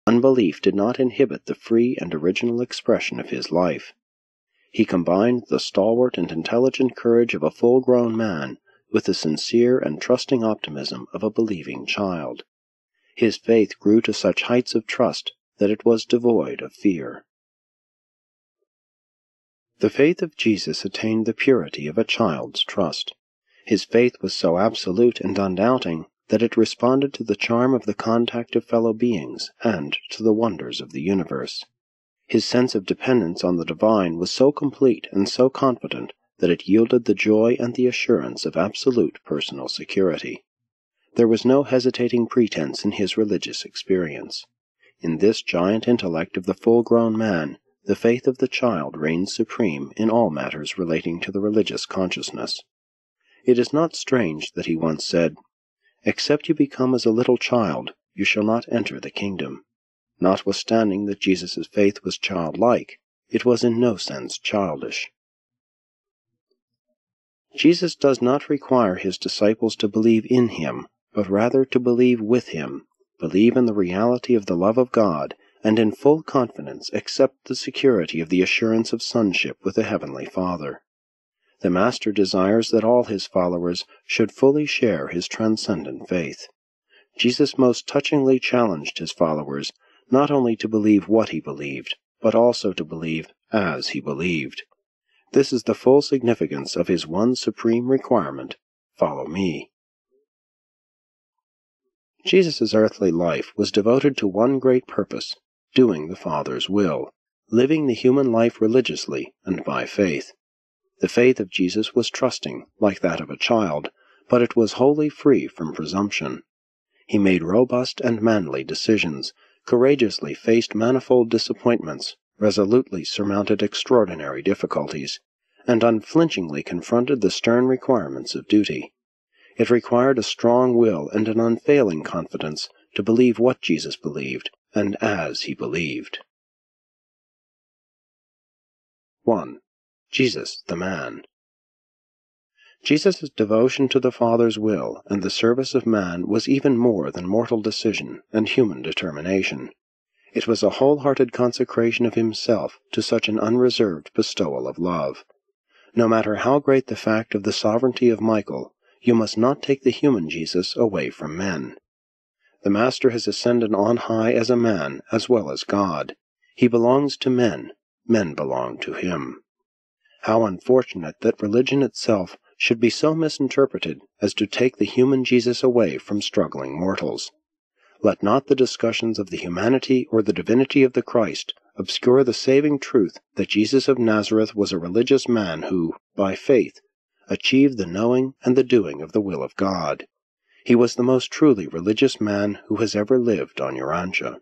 Unbelief did not inhibit the free and original expression of his life. He combined the stalwart and intelligent courage of a full-grown man with the sincere and trusting optimism of a believing child. His faith grew to such heights of trust that it was devoid of fear. The faith of Jesus attained the purity of a child's trust. His faith was so absolute and undoubting that it responded to the charm of the contact of fellow beings and to the wonders of the universe. His sense of dependence on the divine was so complete and so confident that it yielded the joy and the assurance of absolute personal security. There was no hesitating pretense in his religious experience. In this giant intellect of the full-grown man, the faith of the child reigns supreme in all matters relating to the religious consciousness. It is not strange that he once said, "Except you become as a little child, you shall not enter the kingdom." Notwithstanding that Jesus' faith was childlike, it was in no sense childish. Jesus does not require his disciples to believe in him, but rather to believe with him, believe in the reality of the love of God, and in full confidence accept the security of the assurance of sonship with the Heavenly Father. The Master desires that all his followers should fully share his transcendent faith. Jesus most touchingly challenged his followers not only to believe what he believed, but also to believe as he believed. This is the full significance of his one supreme requirement: follow me. Jesus' earthly life was devoted to one great purpose: doing the Father's will, living the human life religiously and by faith. The faith of Jesus was trusting, like that of a child, but it was wholly free from presumption. He made robust and manly decisions, courageously faced manifold disappointments, resolutely surmounted extraordinary difficulties, and unflinchingly confronted the stern requirements of duty. It required a strong will and an unfailing confidence to believe what Jesus believed, and as he believed. 1. Jesus the man. Jesus' devotion to the Father's will and the service of man was even more than mortal decision and human determination. It was a wholehearted consecration of himself to such an unreserved bestowal of love. No matter how great the fact of the sovereignty of Michael, you must not take the human Jesus away from men. The Master has ascended on high as a man as well as God. He belongs to men, men belong to him. How unfortunate that religion itself should be so misinterpreted as to take the human Jesus away from struggling mortals. Let not the discussions of the humanity or the divinity of the Christ obscure the saving truth that Jesus of Nazareth was a religious man who, by faith, achieved the knowing and the doing of the will of God. He was the most truly religious man who has ever lived on Urantia.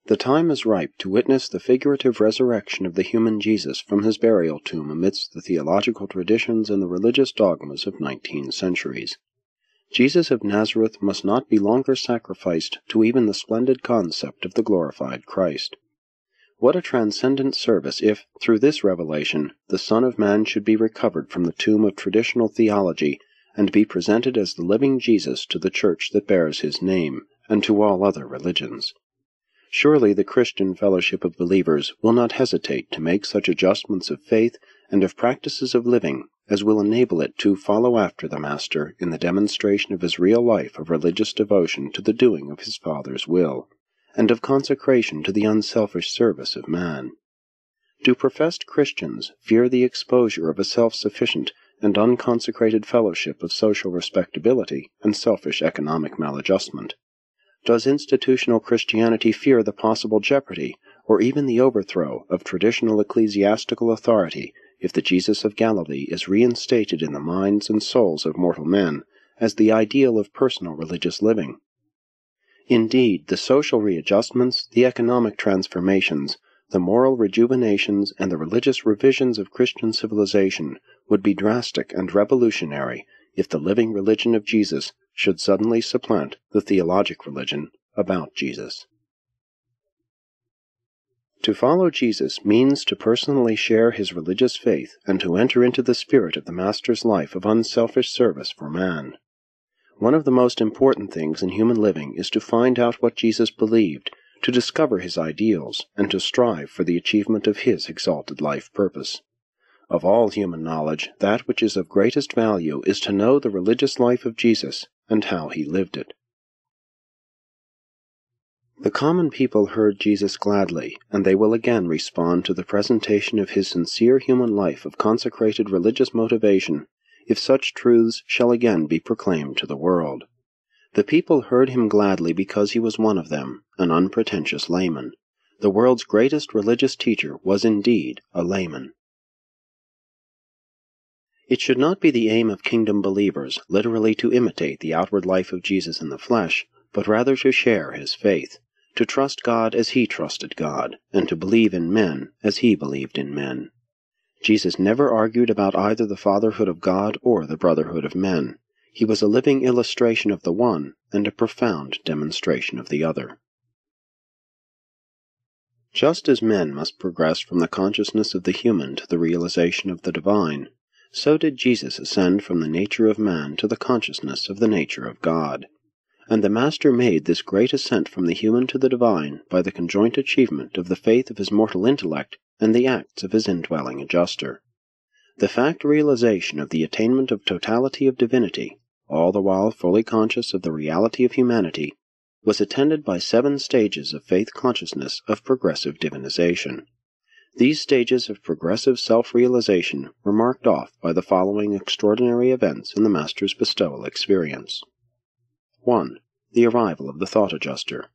The time is ripe to witness the figurative resurrection of the human Jesus from his burial tomb amidst the theological traditions and the religious dogmas of 19 centuries. Jesus of Nazareth must not be longer sacrificed to even the splendid concept of the glorified Christ. What a transcendent service if, through this revelation, the Son of Man should be recovered from the tomb of traditional theology and be presented as the living Jesus to the Church that bears his name, and to all other religions. Surely the Christian fellowship of believers will not hesitate to make such adjustments of faith and of practices of living as will enable it to follow after the Master in the demonstration of his real life of religious devotion to the doing of his Father's will, and of consecration to the unselfish service of man. Do professed Christians fear the exposure of a self-sufficient and unconsecrated fellowship of social respectability and selfish economic maladjustment? Does institutional Christianity fear the possible jeopardy, or even the overthrow, of traditional ecclesiastical authority if the Jesus of Galilee is reinstated in the minds and souls of mortal men as the ideal of personal religious living? Indeed, the social readjustments, the economic transformations, the moral rejuvenations, and the religious revisions of Christian civilization would be drastic and revolutionary if the living religion of Jesus should suddenly supplant the theologic religion about Jesus. To follow Jesus means to personally share his religious faith and to enter into the spirit of the Master's life of unselfish service for man. One of the most important things in human living is to find out what Jesus believed, to discover his ideals, and to strive for the achievement of his exalted life purpose. Of all human knowledge, that which is of greatest value is to know the religious life of Jesus and how he lived it. The common people heard Jesus gladly, and they will again respond to the presentation of his sincere human life of consecrated religious motivation, if such truths shall again be proclaimed to the world. The people heard him gladly because he was one of them, an unpretentious layman. The world's greatest religious teacher was indeed a layman. It should not be the aim of kingdom believers literally to imitate the outward life of Jesus in the flesh, but rather to share his faith, to trust God as he trusted God, and to believe in men as he believed in men. Jesus never argued about either the fatherhood of God or the brotherhood of men. He was a living illustration of the one and a profound demonstration of the other. Just as men must progress from the consciousness of the human to the realization of the divine, so did Jesus ascend from the nature of man to the consciousness of the nature of God. And the Master made this great ascent from the human to the divine by the conjoint achievement of the faith of his mortal intellect and the acts of his indwelling adjuster. The fact realization of the attainment of totality of divinity, all the while fully conscious of the reality of humanity, was attended by 7 stages of faith consciousness of progressive divinization. These stages of progressive self-realization were marked off by the following extraordinary events in the Master's bestowal experience. 1. The arrival of the thought adjuster.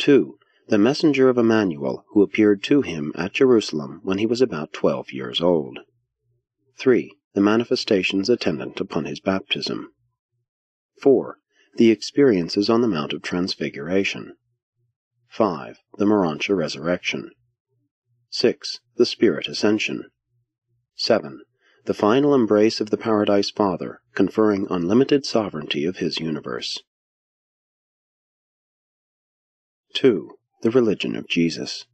2. The messenger of Emmanuel who appeared to him at Jerusalem when he was about 12 years old. 3. The manifestations attendant upon his baptism. 4. The experiences on the Mount of Transfiguration. 5. The Morontia resurrection. 6. The Spirit ascension. 7. The final embrace of the Paradise Father, conferring unlimited sovereignty of his universe. 2. The religion of Jesus.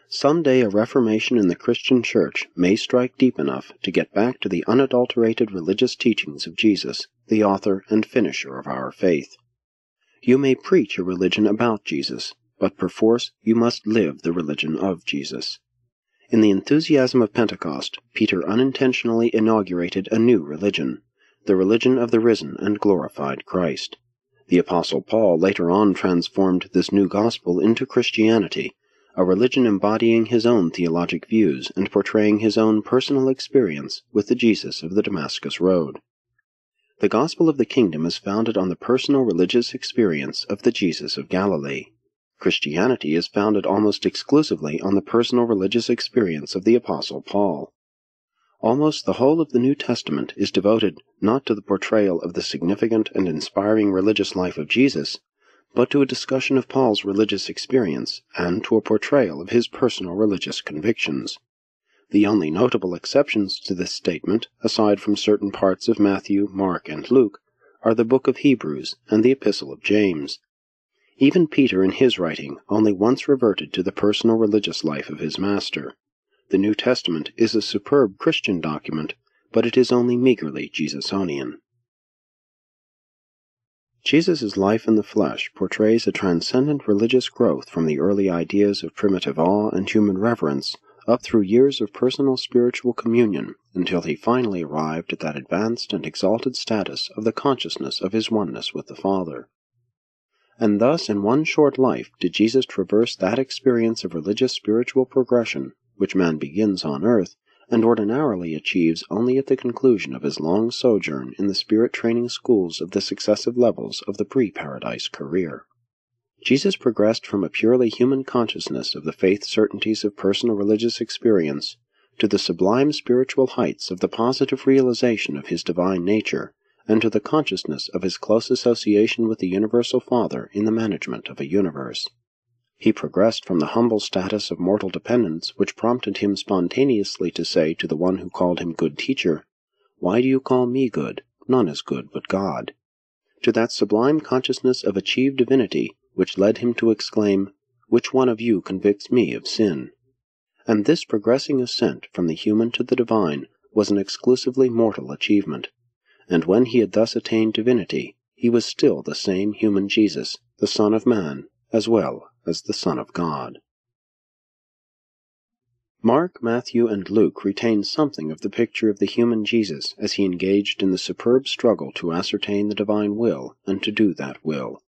Some day a reformation in the Christian Church may strike deep enough to get back to the unadulterated religious teachings of Jesus, the author and finisher of our faith. You may preach a religion about Jesus, but perforce you must live the religion of Jesus. In the enthusiasm of Pentecost, Peter unintentionally inaugurated a new religion, the religion of the risen and glorified Christ. The Apostle Paul later on transformed this new gospel into Christianity, a religion embodying his own theologic views and portraying his own personal experience with the Jesus of the Damascus Road. The gospel of the kingdom is founded on the personal religious experience of the Jesus of Galilee. Christianity is founded almost exclusively on the personal religious experience of the Apostle Paul. Almost the whole of the New Testament is devoted not to the portrayal of the significant and inspiring religious life of Jesus, but to a discussion of Paul's religious experience and to a portrayal of his personal religious convictions. The only notable exceptions to this statement, aside from certain parts of Matthew, Mark, and Luke, are the book of Hebrews and the Epistle of James. Even Peter in his writing only once reverted to the personal religious life of his Master. The New Testament is a superb Christian document, but it is only meagerly Jesusonian. Jesus' life in the flesh portrays a transcendent religious growth from the early ideas of primitive awe and human reverence up through years of personal spiritual communion until he finally arrived at that advanced and exalted status of the consciousness of his oneness with the Father. And thus in one short life did Jesus traverse that experience of religious spiritual progression which man begins on earth and ordinarily achieves only at the conclusion of his long sojourn in the spirit-training schools of the successive levels of the pre-paradise career. Jesus progressed from a purely human consciousness of the faith certainties of personal religious experience to the sublime spiritual heights of the positive realization of his divine nature, and to the consciousness of his close association with the Universal Father in the management of a universe. He progressed from the humble status of mortal dependence which prompted him spontaneously to say to the one who called him good teacher, "Why do you call me good? None is good but God," to that sublime consciousness of achieved divinity which led him to exclaim, "Which one of you convicts me of sin?" And this progressing ascent from the human to the divine was an exclusively mortal achievement. and when he had thus attained divinity, he was still the same human Jesus, the Son of Man, as well as the Son of God. Mark, Matthew, and Luke retain something of the picture of the human Jesus as he engaged in the superb struggle to ascertain the divine will and to do that will.